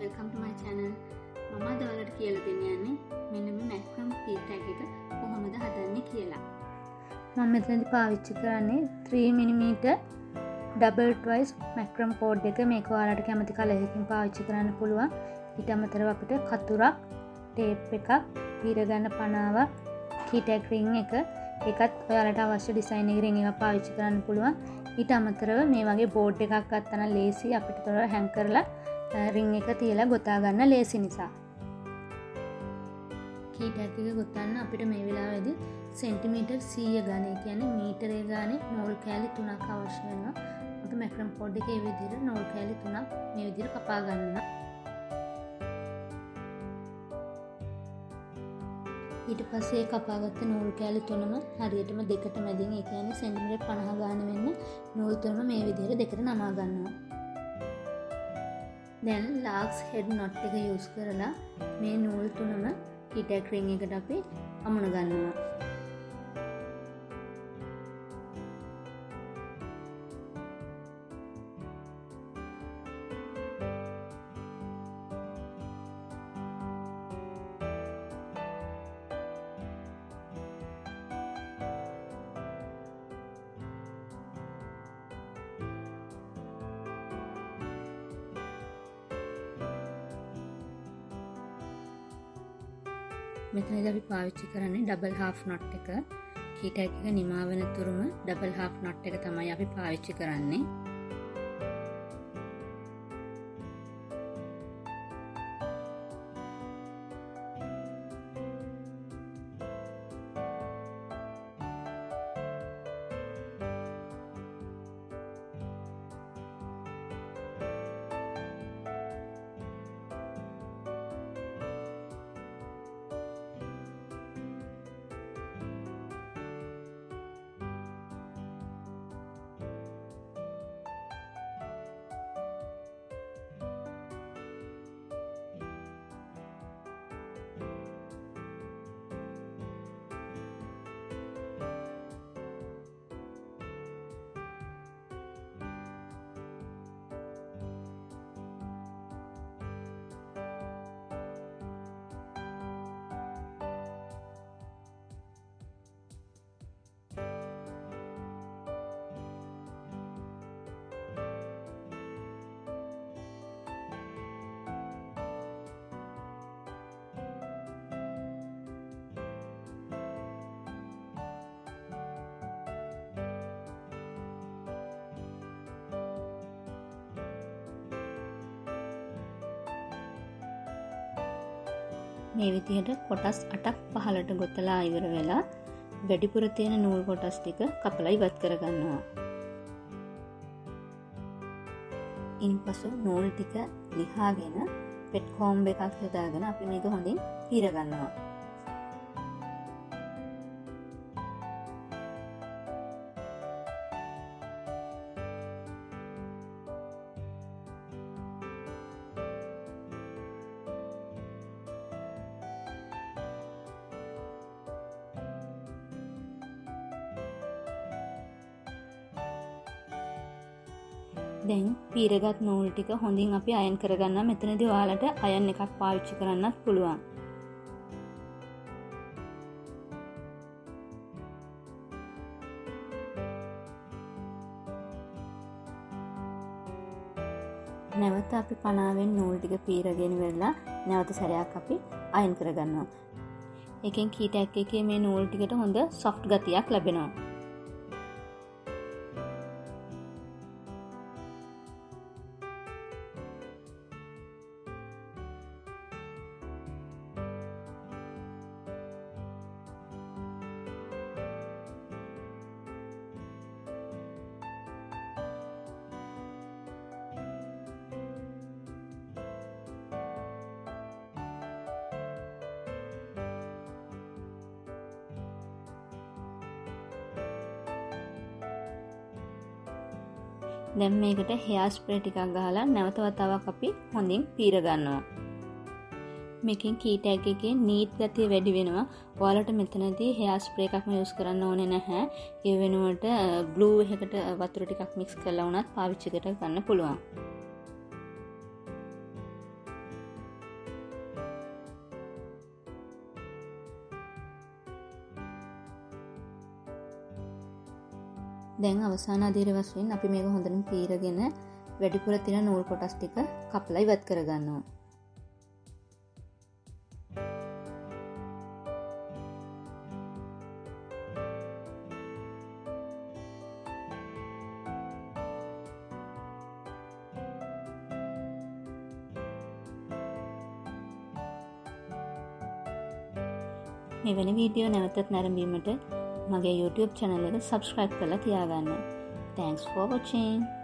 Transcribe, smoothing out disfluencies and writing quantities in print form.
welcome to my channel. මම අද ඔයාලට කියලා දෙන්න යන්නේ මෙන්න මේ macrame key tag එක කොහොමද හදන්නේ කියලා. මම මෙතනදී පාවිච්චි කරන්නේ 3mm double twice macrame cord එක. මේක ඔයාලට කැමති කලර් එකකින් පාවිච්චි කරන්න පුළුවන්. ඊට අමතරව අපිට කතුරක්, ටේප් එකක්, පීර ගන්න පනාවක්, key tag ring එක, ඒකත් ඔයාලට අවශ්‍ය ඩිසයින් එකේ ring එකක් පාවිච්චි කරන්න පුළුවන්. ඊට අමතරව මේ වගේ බෝඩ් එකක් ගත්තා නම් ලේසි අපිට තොර හැං කරලා ring එක තියලා ගොතා ගන්න ලේසි නිසා. key tag එක ගොතන්න අපිට මේ වෙලාවේදී සෙන්ටිමීටර් 100 ගානේ කියන්නේ මීටරේ ගානේ නූල් කෑලි 3ක් අවශ්‍ය වෙනවා. අපි macrame cord එකේ මේ විදිහට නූල් කෑලි 3ක් මේ විදිහට කපා ගන්න. ඊට පස්සේ කපාගත්ත නූල් කෑලි තුනම හරියටම දෙකට මැදින් ඒ කියන්නේ සෙන්ටිමීටර් 50 ගාන වෙන්න නූල් තුනම මේ විදිහට දෙකට නමා ගන්නවා. දැන් larks head knot එක use කරලා මේ නූල් තුනම key tag ring එකට අපි අමුණ ගන්නවා. මෙතනදී අපි පාවිච්චි කරන්නේ double half knot එක. key tag එක නිමා වෙන තුරුම double half knot එක තමයි අපි පාවිච්චි කරන්නේ. මේ විදිහට කොටස් 8ක් පහළට ගොතලා ඉවර වෙලා වැඩිපුර තියෙන නූල් කොටස් ටික කපලා ඉවත් කරගන්නවා. ඉන්පසු නූල් ටික ලිහාගෙන පෙට් කොම්බ් එකක් යොදාගෙන අපි මේක හොඳින් පීර ගන්නවා. දැන් පීරගත් නූල් ටික හොඳින් අපි අයන් කරගන්නවා. මෙතනදී ඔයාලට අයන් එකක් පාවිච්චි කරන්නත් පුළුවන්. නැවත අපි පනාවෙන් නූල් ටික පීරගෙන වෙලා නැවත සැරයක් අපි අයන් කරගන්නවා. එකෙන් key tag එකේ මේ නූල් ටිකට හොඳ soft ගතියක් ලැබෙනවා. දැන් මේකට hair spray ටිකක් ගහලා නැවත වතාවක් අපි හොඳින් පීර ගන්නවා. මේකෙන් key tag එකේ neat ගතිය වැඩි වෙනවා. ඔයාලට මෙතනදී hair spray එකක්ම use කරන්න ඕනේ නැහැ. ඒ වෙනුවට glue එකකට වතුර ටිකක් mix කරලා වුණත් පාවිච්චි කර ගන්න පුළුවන්. දැන් අවසාන අදියර වශයෙන් අපි මේක හොඳටම පීරගෙන වැඩිපුර තියෙන නූල් කොටස් ටික කපලා ඉවත් කරගන්නවා. මෙවැනි වීඩියෝ නැවතත් නැරඹීමට මගේ YouTube channel එක subscribe කරලා තියාගන්න. Thanks for watching.